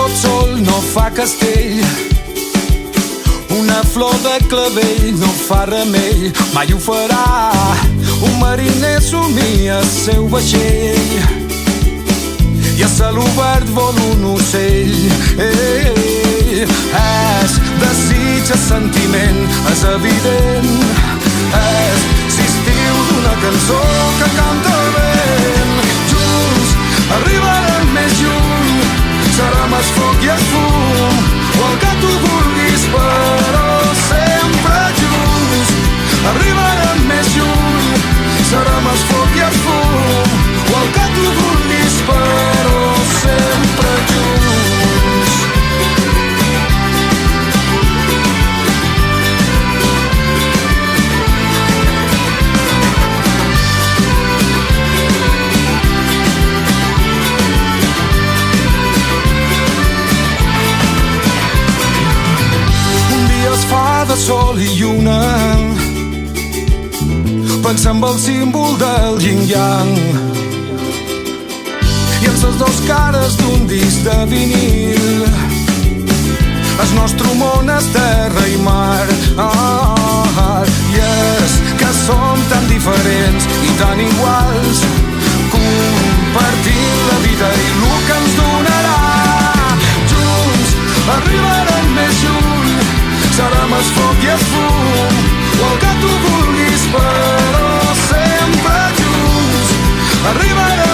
tot sol no fa castell, una flor de clavell no fa remei, mai ho farà. Un mariner somia el seu vaixell i a cel obert vol un ocell. És desig, és sentiment, és evident, és l'estiu d'una cançó que canta el vent. Junts arribarem més lluny, serem el foc i el fum, o el que tu vulguis, però sempre junts. Arribarem més lluny, serem el foc i el fum, o el que tu vulguis, però sempre junts. Fa de sol i lluna, pensa en el símbol del yin-yang i en les dos cares d'un disc de vinil. El nostre món és terra i mar, i és que som tan diferents i tan iguals, compartint la vida i el que ens donarà. Junts arribarem més lluny, serem el foc i el fum, o el que tu vulguis, però sempre junts. Arribarem